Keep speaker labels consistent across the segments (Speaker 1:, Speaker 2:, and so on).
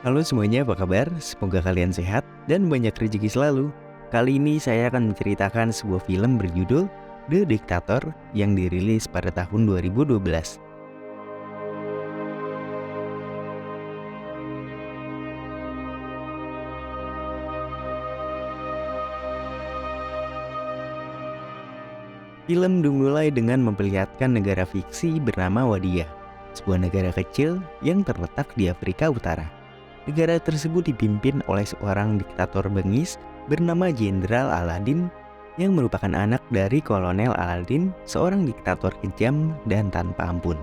Speaker 1: Halo semuanya, apa kabar? Semoga kalian sehat dan banyak rezeki selalu. Kali ini saya akan menceritakan sebuah film berjudul The Dictator yang dirilis pada tahun 2012. Film dimulai dengan memperlihatkan negara fiksi bernama Wadia, sebuah negara kecil yang terletak di Afrika Utara. Negara tersebut dipimpin oleh seorang diktator bengis bernama Jenderal Aladdin yang merupakan anak dari Kolonel Aladdin, seorang diktator kejam dan tanpa ampun.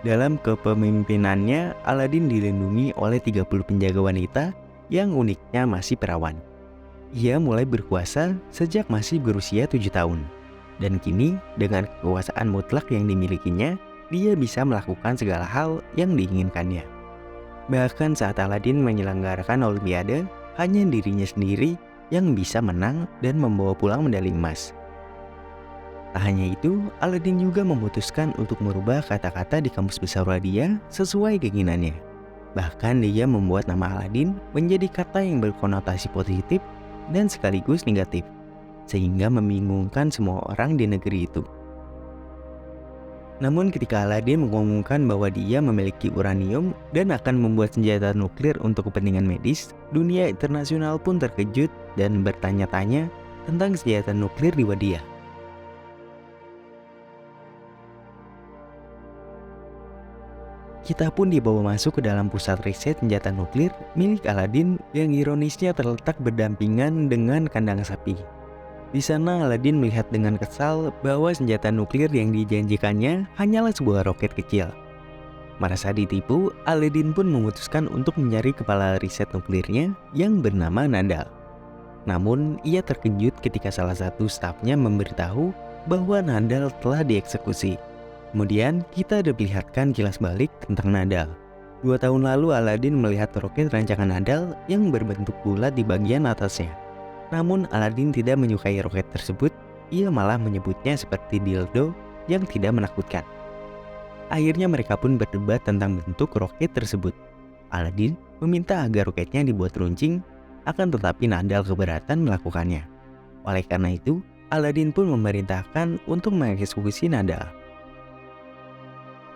Speaker 1: Dalam kepemimpinannya, Aladdin dilindungi oleh 30 penjaga wanita yang uniknya masih perawan. Ia mulai berkuasa sejak masih berusia 7 tahun. Dan kini, dengan kekuasaan mutlak yang dimilikinya, dia bisa melakukan segala hal yang diinginkannya. Bahkan saat Aladdin menyelenggarakan Olimpiade, hanya dirinya sendiri yang bisa menang dan membawa pulang medali emas. Tak hanya itu, Aladdin juga memutuskan untuk merubah kata-kata di kamus besar Wadia sesuai keinginannya. Bahkan dia membuat nama Aladdin menjadi kata yang berkonotasi positif dan sekaligus negatif, sehingga membingungkan semua orang di negeri itu. Namun ketika Aladdin mengumumkan bahwa dia memiliki uranium dan akan membuat senjata nuklir untuk kepentingan medis, dunia internasional pun terkejut dan bertanya-tanya tentang senjata nuklir di Wadia. Kita pun dibawa masuk ke dalam pusat riset senjata nuklir milik Aladdin yang ironisnya terletak berdampingan dengan kandang sapi. Di sana Aladdin melihat dengan kesal bahwa senjata nuklir yang dijanjikannya hanyalah sebuah roket kecil. Merasa ditipu, Aladdin pun memutuskan untuk mencari kepala riset nuklirnya yang bernama Nandal. Namun, ia terkejut ketika salah satu stafnya memberitahu bahwa Nandal telah dieksekusi. Kemudian, kita diperlihatkan kilas balik tentang Nandal. 2 tahun lalu Aladdin melihat roket rancangan Nandal yang berbentuk bulat di bagian atasnya. Namun Aladdin tidak menyukai roket tersebut, ia malah menyebutnya seperti dildo yang tidak menakutkan. Akhirnya mereka pun berdebat tentang bentuk roket tersebut. Aladdin meminta agar roketnya dibuat runcing, akan tetapi Nandal keberatan melakukannya. Oleh karena itu, Aladdin pun memerintahkan untuk mengeksekusi Nandal.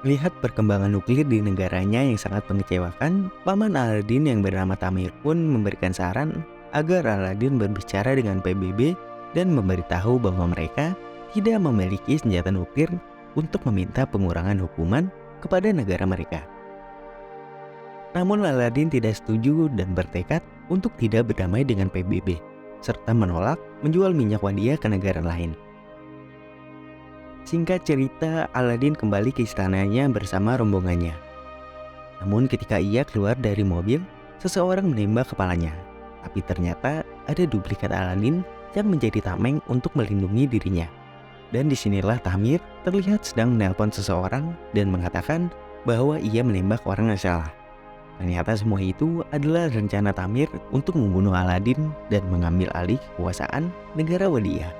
Speaker 1: Melihat perkembangan nuklir di negaranya yang sangat mengecewakan, paman Aladdin yang bernama Tamir pun memberikan saran agar Aladdin berbicara dengan PBB dan memberitahu bahwa mereka tidak memiliki senjata nuklir untuk meminta pengurangan hukuman kepada negara mereka. Namun Aladdin tidak setuju dan bertekad untuk tidak berdamai dengan PBB, serta menolak menjual minyak Wadia ke negara lain. Singkat cerita, Aladdin kembali ke istananya bersama rombongannya. Namun ketika ia keluar dari mobil, seseorang menembak kepalanya. Tapi ternyata ada duplikat Aladdin yang menjadi tameng untuk melindungi dirinya. Dan disinilah Tamir terlihat sedang menelpon seseorang dan mengatakan bahwa ia menembak orang yang salah. Ternyata semua itu adalah rencana Tamir untuk membunuh Aladdin dan mengambil alih kekuasaan negara Wadia.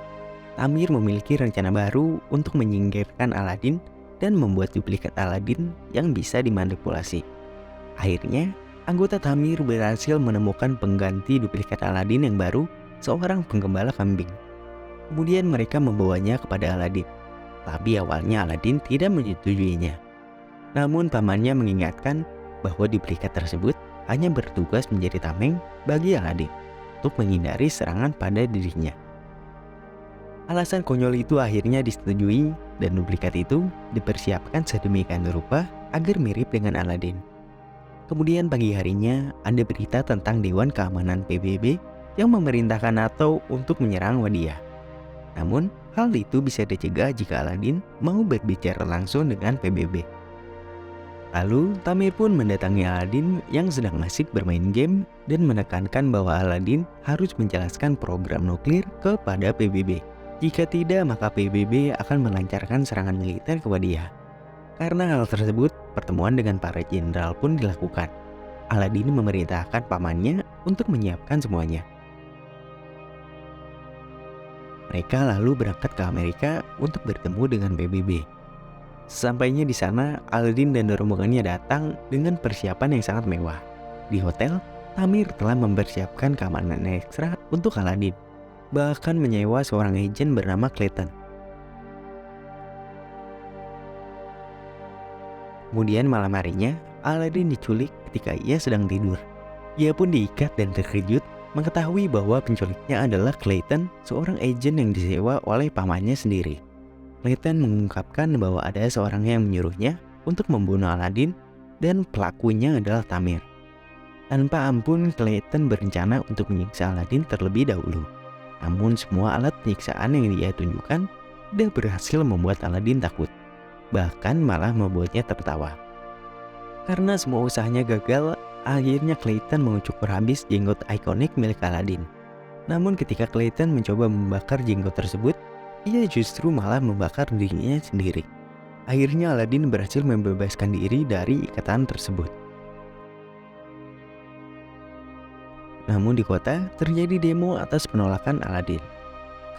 Speaker 1: Tamir memiliki rencana baru untuk menyingkirkan Aladdin dan membuat duplikat Aladdin yang bisa dimanipulasi. Akhirnya, anggota Tamir berhasil menemukan pengganti duplikat Aladdin yang baru, seorang penggembala kambing. Kemudian mereka membawanya kepada Aladdin. Tapi awalnya Aladdin tidak menyetujuinya. Namun pamannya mengingatkan bahwa duplikat tersebut hanya bertugas menjadi tameng bagi Aladdin untuk menghindari serangan pada dirinya. Alasan konyol itu akhirnya disetujui dan duplikat itu dipersiapkan sedemikian rupa agar mirip dengan Aladdin. Kemudian pagi harinya ada berita tentang Dewan Keamanan PBB yang memerintahkan NATO untuk menyerang Wadia. Namun hal itu bisa dicegah jika Aladdin mau berbicara langsung dengan PBB. Lalu Tamir pun mendatangi Aladdin yang sedang asik bermain game dan menekankan bahwa Aladdin harus menjelaskan program nuklir kepada PBB. Jika tidak, maka PBB akan melancarkan serangan militer ke Wadia. Karena hal tersebut, pertemuan dengan para jenderal pun dilakukan. Aladdin memerintahkan pamannya untuk menyiapkan semuanya. Mereka lalu berangkat ke Amerika untuk bertemu dengan PBB. Sesampainya di sana, Aladdin dan rombongannya datang dengan persiapan yang sangat mewah. Di hotel, Tamir telah mempersiapkan keamanan ekstra untuk Aladin, bahkan menyewa seorang agen bernama Clayton. Kemudian malam harinya, Aladin diculik ketika ia sedang tidur. Ia pun diikat dan terkejut mengetahui bahwa penculiknya adalah Clayton, seorang agen yang disewa oleh pamannya sendiri. Clayton mengungkapkan bahwa ada seorang yang menyuruhnya untuk membunuh Aladin dan pelakunya adalah Tamir. Tanpa ampun, Clayton berencana untuk menyiksa Aladin terlebih dahulu. Namun semua alat penyiksaan yang dia tunjukkan tidak berhasil membuat Aladin takut, bahkan malah membuatnya tertawa. Karena semua usahanya gagal, akhirnya Clayton mencukur habis jenggot ikonik milik Aladin. Namun ketika Clayton mencoba membakar jenggot tersebut, ia justru malah membakar dirinya sendiri. Akhirnya Aladin berhasil membebaskan diri dari ikatan tersebut. Namun di kota terjadi demo atas penolakan Aladin.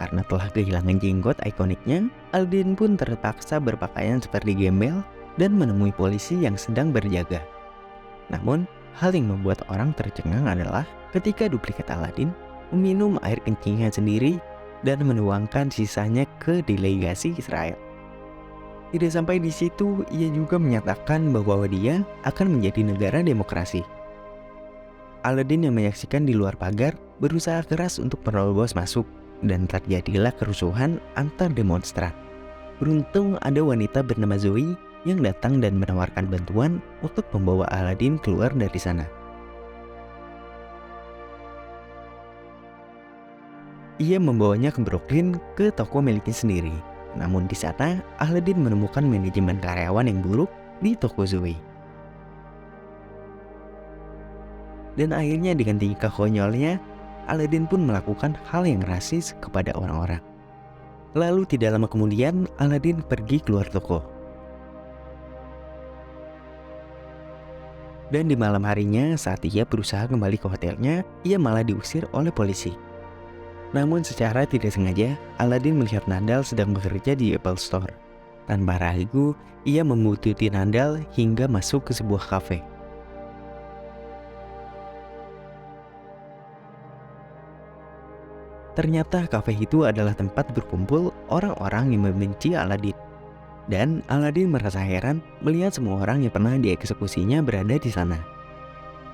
Speaker 1: Karena telah kehilangan jenggot ikoniknya, Aladin pun terpaksa berpakaian seperti gembel dan menemui polisi yang sedang berjaga. Namun, hal yang membuat orang tercengang adalah ketika duplikat Aladin meminum air kencingnya sendiri dan menuangkan sisanya ke delegasi Israel. Tidak sampai di situ, ia juga menyatakan bahwa dia akan menjadi negara demokrasi. Aladin yang menyaksikan di luar pagar berusaha keras untuk menerobos masuk dan terjadilah kerusuhan antar demonstran. Beruntung ada wanita bernama Zoe yang datang dan menawarkan bantuan untuk membawa Aladin keluar dari sana. Ia membawanya ke Brooklyn ke toko miliknya sendiri. Namun di sana, Aladin menemukan manajemen karyawan yang buruk di toko Zoe. Dan akhirnya dengan tingkah konyolnya, Aladin pun melakukan hal yang rasis kepada orang-orang. Lalu tidak lama kemudian, Aladin pergi keluar toko. Dan di malam harinya saat ia berusaha kembali ke hotelnya, ia malah diusir oleh polisi. Namun secara tidak sengaja, Aladin melihat Nandal sedang bekerja di Apple Store. Tanpa ragu, ia membutuhkan Nandal hingga masuk ke sebuah kafe. Ternyata kafe itu adalah tempat berkumpul orang-orang yang membenci Aladin. Dan Aladin merasa heran melihat semua orang yang pernah dieksekusinya berada di sana.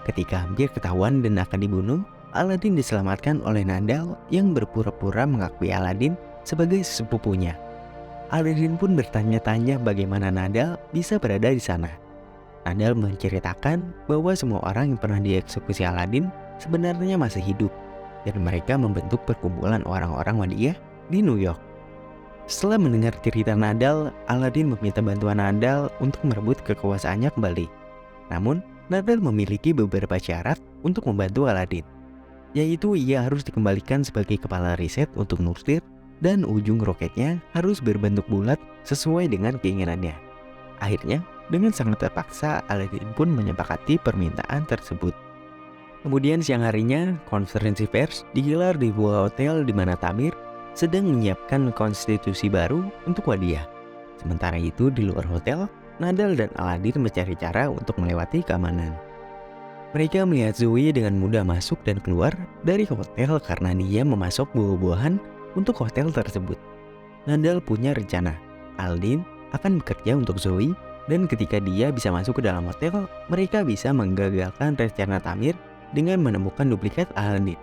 Speaker 1: Ketika hampir ketahuan dan akan dibunuh, Aladin diselamatkan oleh Nandal yang berpura-pura mengakui Aladin sebagai sepupunya. Aladin pun bertanya-tanya bagaimana Nandal bisa berada di sana. Nandal menceritakan bahwa semua orang yang pernah dieksekusi Aladin sebenarnya masih hidup, dan mereka membentuk perkumpulan orang-orang Wadiyah di New York. Setelah mendengar cerita Nandal, Aladin meminta bantuan Nandal untuk merebut kekuasaannya kembali. Namun, Nandal memiliki beberapa syarat untuk membantu Aladin, yaitu ia harus dikembalikan sebagai kepala riset untuk nuklir dan ujung roketnya harus berbentuk bulat sesuai dengan keinginannya. Akhirnya, dengan sangat terpaksa, Aladin pun menyepakati permintaan tersebut. Kemudian siang harinya, konferensi pers digelar di sebuah hotel di mana Tamir sedang menyiapkan konstitusi baru untuk Wadiyah. Sementara itu di luar hotel, Nandal dan Aladin mencari cara untuk melewati keamanan. Mereka melihat Zoe dengan mudah masuk dan keluar dari hotel karena dia memasok buah-buahan untuk hotel tersebut. Nandal punya rencana, Aladin akan bekerja untuk Zoe, dan ketika dia bisa masuk ke dalam hotel, mereka bisa menggagalkan rencana Tamir dengan menemukan duplikat Aladin.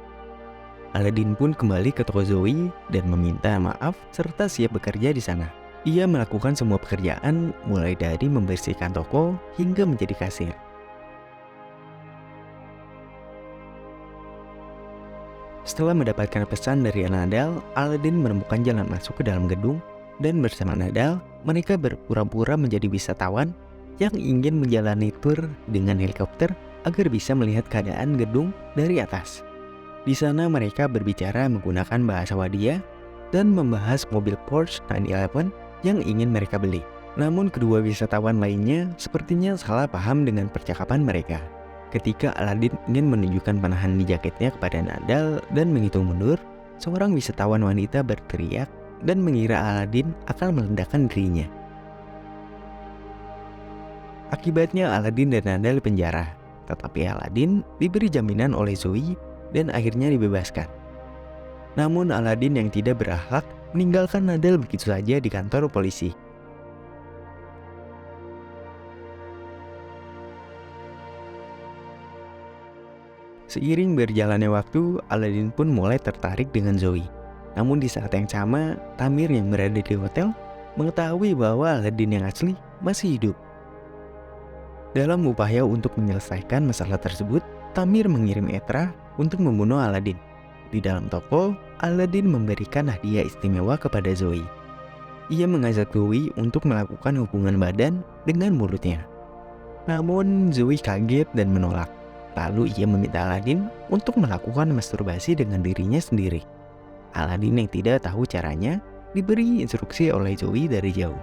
Speaker 1: Aladin pun kembali ke toko Zoe dan meminta maaf serta siap bekerja di sana. Ia melakukan semua pekerjaan mulai dari membersihkan toko hingga menjadi kasir. Setelah mendapatkan pesan dari Nandal, Aladin menemukan jalan masuk ke dalam gedung dan bersama Nandal, mereka berpura-pura menjadi wisatawan yang ingin menjalani tur dengan helikopter agar bisa melihat keadaan gedung dari atas. Di sana mereka berbicara menggunakan bahasa Wadiyah dan membahas mobil Porsche 911 yang ingin mereka beli. Namun kedua wisatawan lainnya sepertinya salah paham dengan percakapan mereka. Ketika Aladin ingin menunjukkan panahan di jaketnya kepada Nandal dan menghitung mundur, seorang wisatawan wanita berteriak dan mengira Aladin akan meledakkan dirinya. Akibatnya Aladin dan Nandal dipenjara. Tetapi Aladin diberi jaminan oleh Zoe dan akhirnya dibebaskan. Namun Aladin yang tidak berakhlak meninggalkan Nadal begitu saja di kantor polisi. Seiring berjalannya waktu, Aladin pun mulai tertarik dengan Zoe. Namun di saat yang sama, Tamir yang berada di hotel mengetahui bahwa Aladin yang asli masih hidup. Dalam upaya untuk menyelesaikan masalah tersebut, Tamir mengirim Etra untuk membunuh Aladin. Di dalam toko, Aladin memberikan hadiah istimewa kepada Zoe. Ia mengajak Zoe untuk melakukan hubungan badan dengan mulutnya. Namun Zoe kaget dan menolak. Lalu ia meminta Aladin untuk melakukan masturbasi dengan dirinya sendiri. Aladin yang tidak tahu caranya diberi instruksi oleh Zoe dari jauh.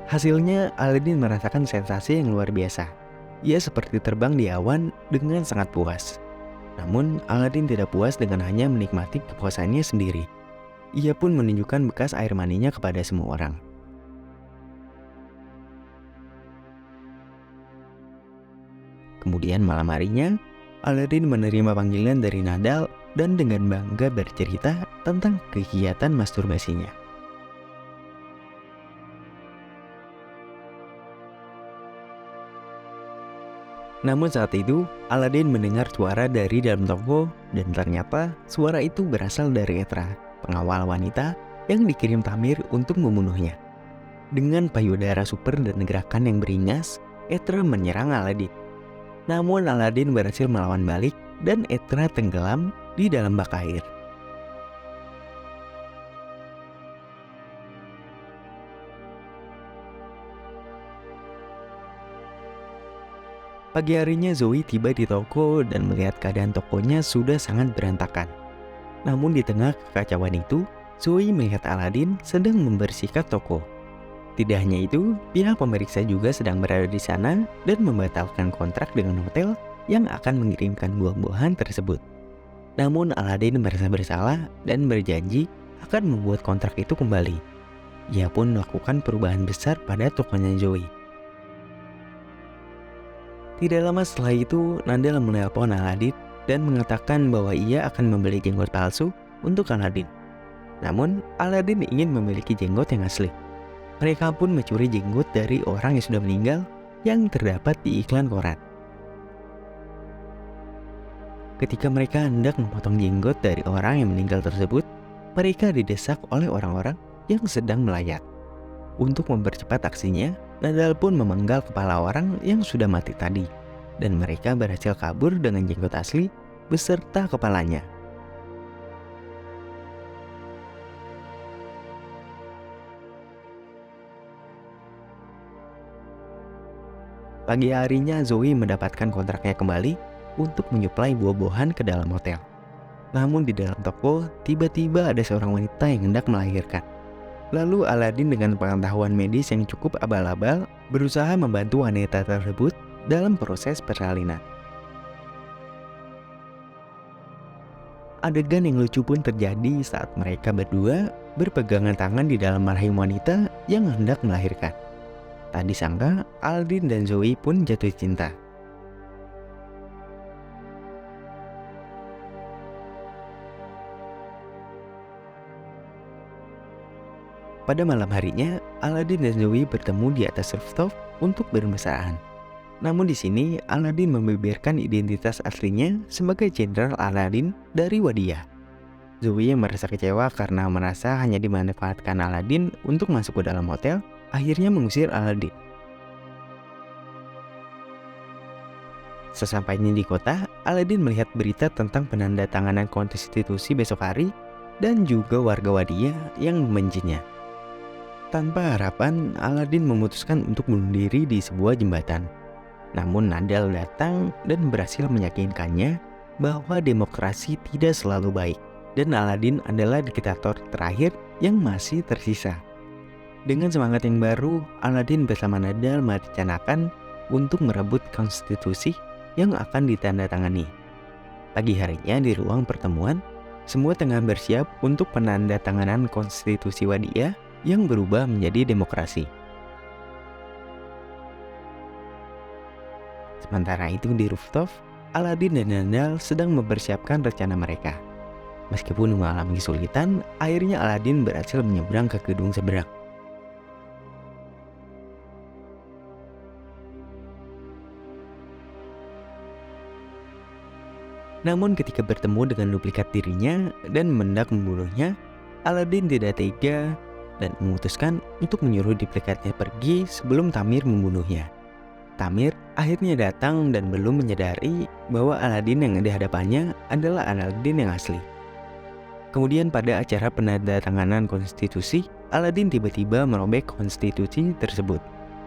Speaker 1: Hasilnya Aladin merasakan sensasi yang luar biasa. Ia seperti terbang di awan dengan sangat puas. Namun Aladin tidak puas dengan hanya menikmati kepuasannya sendiri. Ia pun menunjukkan bekas air maninya kepada semua orang. Kemudian malam harinya, Aladin menerima panggilan dari Nadal dan dengan bangga bercerita tentang kegiatan masturbasinya. Namun saat itu, Aladin mendengar suara dari dalam toko dan ternyata suara itu berasal dari Etra, pengawal wanita yang dikirim Tamir untuk membunuhnya. Dengan payudara super dan gerakan yang beringas, Etra menyerang Aladin. Namun Aladin berhasil melawan balik dan Etra tenggelam di dalam bak air. Pagi harinya Zoe tiba di toko dan melihat keadaan tokonya sudah sangat berantakan. Namun di tengah kekacauan itu, Zoe melihat Aladin sedang membersihkan toko. Tidak hanya itu, pihak pemeriksa juga sedang berada di sana dan membatalkan kontrak dengan hotel yang akan mengirimkan buah-buahan tersebut. Namun Aladin merasa bersalah dan berjanji akan membuat kontrak itu kembali. Ia pun melakukan perubahan besar pada tokonya Zoe. Tidak lama setelah itu, Nadal menelpon Aladin dan mengatakan bahwa ia akan membeli jenggot palsu untuk Aladin. Namun, Aladin ingin memiliki jenggot yang asli. Mereka pun mencuri jenggot dari orang yang sudah meninggal yang terdapat di iklan koran. Ketika mereka hendak memotong jenggot dari orang yang meninggal tersebut, mereka didesak oleh orang-orang yang sedang melayat. Untuk mempercepat aksinya, Nadal pun memenggal kepala orang yang sudah mati tadi, dan mereka berhasil kabur dengan jenggot asli beserta kepalanya. Pagi harinya Zoe mendapatkan kontraknya kembali untuk menyuplai buah-buahan ke dalam hotel. Namun di dalam toko, tiba-tiba ada seorang wanita yang hendak melahirkan. Lalu Aladin dengan pengetahuan medis yang cukup abal-abal berusaha membantu wanita tersebut dalam proses persalinan. Adegan yang lucu pun terjadi saat mereka berdua berpegangan tangan di dalam rahim wanita yang hendak melahirkan. Tak disangka, Aladin dan Zoe pun jatuh cinta. Pada malam harinya, Aladin dan Zoe bertemu di atas rooftop untuk bermesraan. Namun di sini, Aladin membeberkan identitas aslinya sebagai Jenderal Aladin dari Wadiyah. Zoe yang merasa kecewa karena merasa hanya dimanfaatkan Aladin untuk masuk ke dalam hotel, akhirnya mengusir Aladin. Sesampainya di kota, Aladin melihat berita tentang penandatanganan konstitusi besok hari dan juga warga Wadiyah yang membencinya. Tanpa harapan, Aladin memutuskan untuk bunuh diri di sebuah jembatan. Namun Nadal datang dan berhasil meyakinkannya bahwa demokrasi tidak selalu baik dan Aladin adalah diktator terakhir yang masih tersisa. Dengan semangat yang baru, Aladin bersama Nadal merencanakan untuk merebut konstitusi yang akan ditandatangani. Pagi harinya di ruang pertemuan, semua tengah bersiap untuk penandatanganan konstitusi Wadiyah yang berubah menjadi demokrasi. Sementara itu di rooftop, Aladin dan Nandal sedang mempersiapkan rencana mereka. Meskipun mengalami kesulitan, akhirnya Aladin berhasil menyeberang ke gedung seberang. Namun ketika bertemu dengan duplikat dirinya dan mendak membunuhnya, Aladin tidak tega dan memutuskan untuk menyuruh duplikatnya pergi sebelum Tamir membunuhnya. Tamir akhirnya datang dan belum menyadari bahwa Aladin yang di hadapannya adalah Aladin yang asli. Kemudian pada acara penandatanganan konstitusi, Aladin tiba-tiba merobek konstitusi tersebut.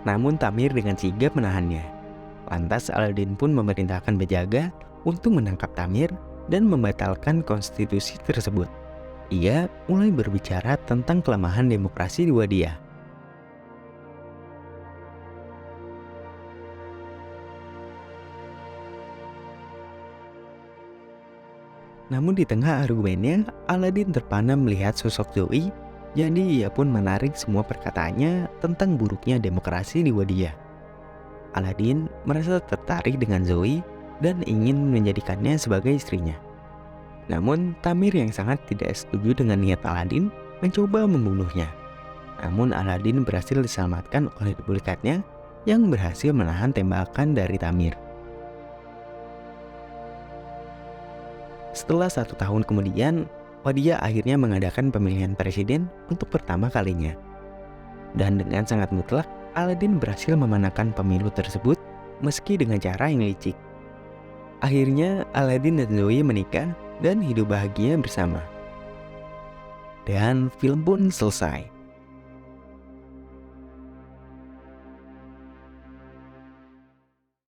Speaker 1: Namun Tamir dengan sigap menahannya. Lantas Aladin pun memerintahkan penjaga untuk menangkap Tamir dan membatalkan konstitusi tersebut. Ia mulai berbicara tentang kelemahan demokrasi di Wadia. Namun di tengah argumennya, Aladin terpana melihat sosok Zoe, jadi ia pun menarik semua perkataannya tentang buruknya demokrasi di Wadia. Aladin merasa tertarik dengan Zoe dan ingin menjadikannya sebagai istrinya. Namun Tamir yang sangat tidak setuju dengan niat Aladin mencoba membunuhnya. Namun Aladin berhasil diselamatkan oleh duplikatnya yang berhasil menahan tembakan dari Tamir. Setelah 1 tahun kemudian, Wadia akhirnya mengadakan pemilihan presiden untuk pertama kalinya. Dan dengan sangat mutlak, Aladin berhasil memenangkan pemilu tersebut meski dengan cara yang licik. Akhirnya Aladin dan Zoe menikah dan hidup bahagia bersama. Dan film pun selesai.